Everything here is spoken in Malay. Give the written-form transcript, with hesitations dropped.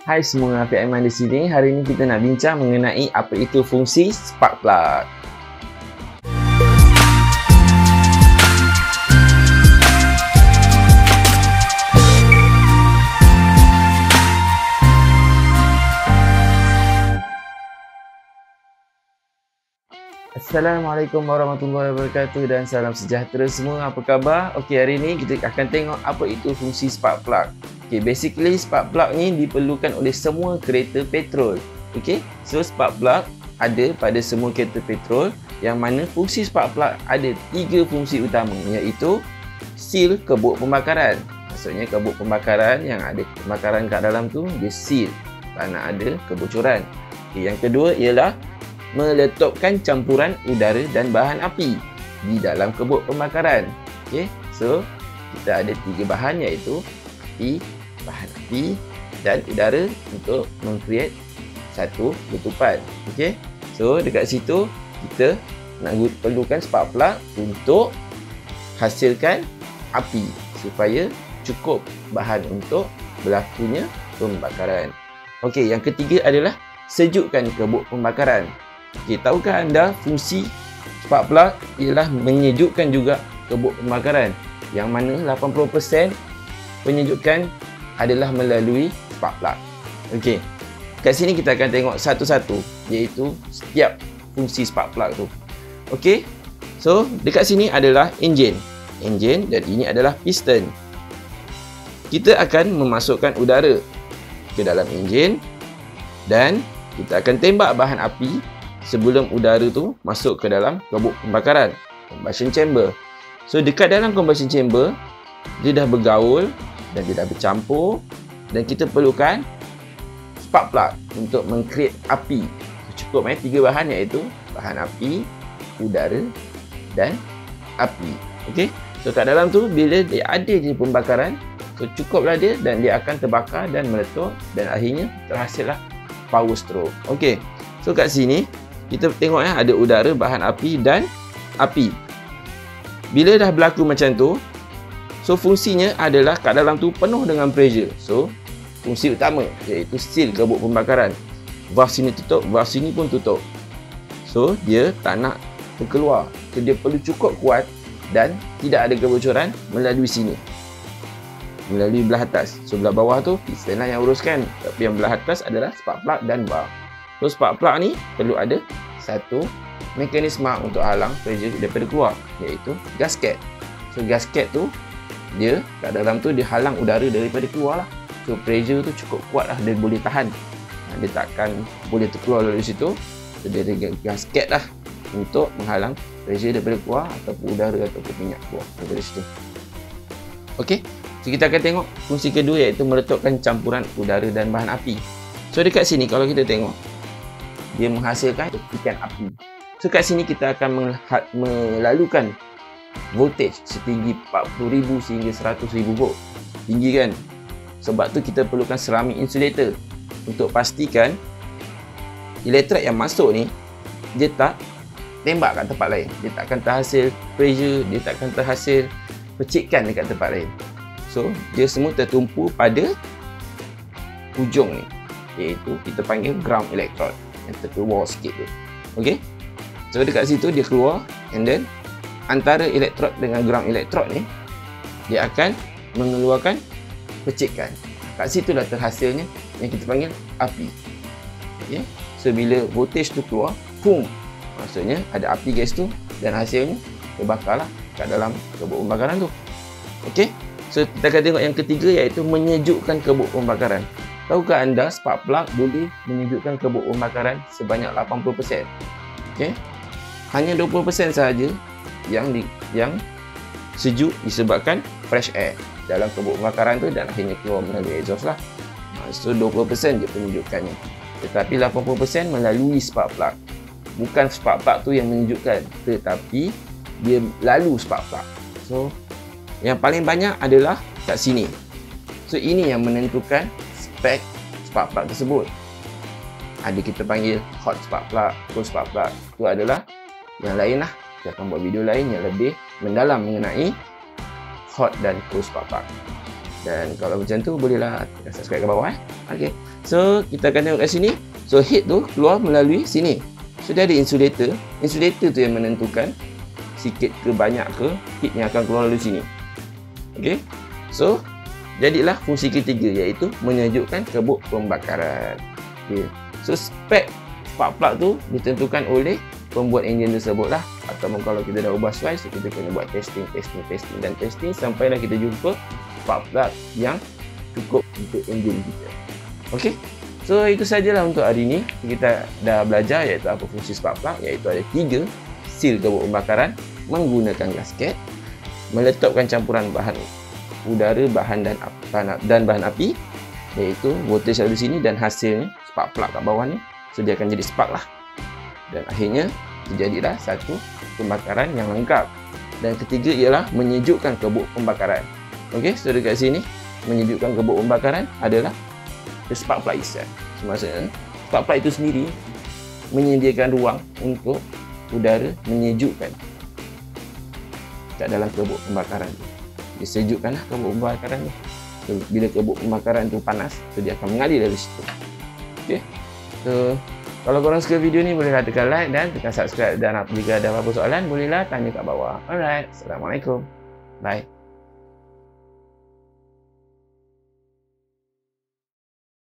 Hai semua, Afiq Aiman di sini. Hari ini kita nak bincang mengenai apa itu fungsi spark plug. Assalamualaikum warahmatullahi wabarakatuh dan salam sejahtera semua. Apa khabar? Okey, hari ini kita akan tengok apa itu fungsi spark plug. Okey, basically spark plug ni diperlukan oleh semua kereta petrol. Okey, so spark plug ada pada semua kereta petrol yang mana fungsi spark plug ada 3 fungsi utama, iaitu seal kebuk pembakaran. Maksudnya kebuk pembakaran yang ada pembakaran kat dalam tu dia seal, tak nak ada kebocoran. Okey, yang kedua ialah meletupkan campuran udara dan bahan api di dalam kebuk pembakaran. Okey, so kita ada 3 bahan, iaitu api, bahan api dan udara untuk mengcreate satu letupan. Okey, so dekat situ kita nak perlukan spark plug untuk hasilkan api supaya cukup bahan untuk berlakunya pembakaran. Okey, yang ketiga adalah sejukkan kebuk pembakaran. Okey, tahukah anda fungsi spark plug ialah menyejukkan juga kebuk pembakaran, yang mana 80% penyejukan adalah melalui spark plug. Okey, kat sini kita akan tengok satu-satu, iaitu setiap fungsi spark plug tu. Okey, so dekat sini adalah enjin dan ini adalah piston. Kita akan memasukkan udara ke dalam enjin dan kita akan tembak bahan api sebelum udara tu masuk ke dalam kebuk pembakaran, combustion chamber. So dekat dalam combustion chamber dia dah bergaul dan dia dah bercampur, dan kita perlukan spark plug untuk mengcreate api. So, cukup 3 bahan, iaitu bahan api, udara dan api. Okey, so kat dalam tu bila dia ada je pembakaran, so cukuplah dia dan dia akan terbakar dan meletup dan akhirnya terhasillah power stroke. Okey, so kat sini kita tengok ada udara, bahan api dan api. Bila dah berlaku macam tu, so fungsinya adalah kat dalam tu penuh dengan pressure. So fungsi utama iaitu seal kebuk pembakaran. Valve sini tutup, valve sini pun tutup. So dia tak nak terkeluar. So dia perlu cukup kuat dan tidak ada kebocoran melalui sini, melalui belah atas. So belah bawah tu piston lah yang uruskan, tapi yang belah atas adalah spark plug dan valve. So spark plug ni perlu ada satu mekanisme untuk halang pressure daripada keluar, iaitu gasket. So gasket tu dia kat dalam tu dia halang udara daripada keluar lah. So pressure tu cukup kuat lah, dia boleh tahan, dia takkan boleh terkeluar dari situ. So dia ada gasket lah untuk menghalang pressure daripada keluar ataupun udara ataupun minyak keluar dari situ. Okey, so kita akan tengok fungsi kedua, iaitu meletupkan campuran udara dan bahan api. So dekat sini kalau kita tengok, dia menghasilkan petikan api. So kat sini kita akan melalukan voltage setinggi 40,000 sehingga 100,000 volt. Tinggi kan? Sebab tu kita perlukan ceramic insulator untuk pastikan elektrik yang masuk ni dia tak tembak kat tempat lain. Dia tak akan terhasil pressure, dia tak akan terhasil percikan dekat tempat lain. So dia semua tertumpu pada hujung ni, iaitu kita panggil ground electrode yang terkeluar sikit tu. Okey, so dekat situ dia keluar, and then antara elektrod dengan ground electrode ni dia akan mengeluarkan percikan. Kat situ dah terhasilnya yang kita panggil api. Okey, so bila voltage tu keluar, boom, maksudnya ada api gas tu dan hasilnya terbakarlah kat dalam kebuk pembakaran tu. Okey, so kita akan tengok yang ketiga, iaitu menyejukkan kebuk pembakaran. Tahukah anda spark plug boleh menyejukkan kebuk pembakaran sebanyak 80%? Okey, hanya 20% sahaja yang sejuk disebabkan fresh air dalam kebuk pembakaran tu dan akhirnya keluar melalui exhaust lah. So 20% je penyejukannya, tetapi 80% melalui spark plug. Bukan spark plug tu yang menyejukkan, tetapi dia lalu spark plug. So yang paling banyak adalah kat sini. So ini yang menentukan spek spark plug tersebut. Ada kita panggil hot spark plug, cold spark plug. Itu adalah yang lain lah. Kita akan buat video lain yang lebih mendalam mengenai hot dan cold spark plug. Dan kalau macam tu bolehlah subscribe ke bawah. Okey. So kita akan tengok kat sini. So heat tu keluar melalui sini. So dia ada insulator. Insulator tu yang menentukan sikit ke banyak ke heat yang akan keluar melalui sini. Okey. So jadilah fungsi ketiga, iaitu menyejukkan kebuk pembakaran. Okey. So spek spark plug tu ditentukan oleh pembuat enjin tersebut lah. Ataupun kalau kita dah ubah sesuai, so kita kena buat testing dan testing sampailah kita jumpa spark plug yang cukup untuk enjin kita. Okey. So itu sajalah untuk hari ini. Kita dah belajar iaitu apa fungsi spark plug, iaitu ada 3 seal kebuk pembakaran menggunakan gasket, meletupkan campuran bahan udara, bahan dan bahan api, iaitu voltage ada di sini, dan hasilnya spark plug kat bawah ni. So dia akan jadi spark lah. Dan akhirnya terjadilah satu pembakaran yang lengkap. Dan ketiga ialah menyejukkan kebuk pembakaran. Okey, so dekat sini menyejukkan kebuk pembakaran adalah the spark plug itself. So, maksudnya spark plug itu sendiri menyediakan ruang untuk udara menyejukkan kat dalam kebuk pembakaran tu. Disejukkanlah kebuk pembakaran ni. So, bila kebuk pembakaran tu panas, so dia akan mengalir dari situ. Okey. So kalau korang suka video ni, bolehlah tekan like dan tekan subscribe, dan jika ada apa-apa soalan, bolehlah tanya kat bawah. Alright, Assalamualaikum. Bye.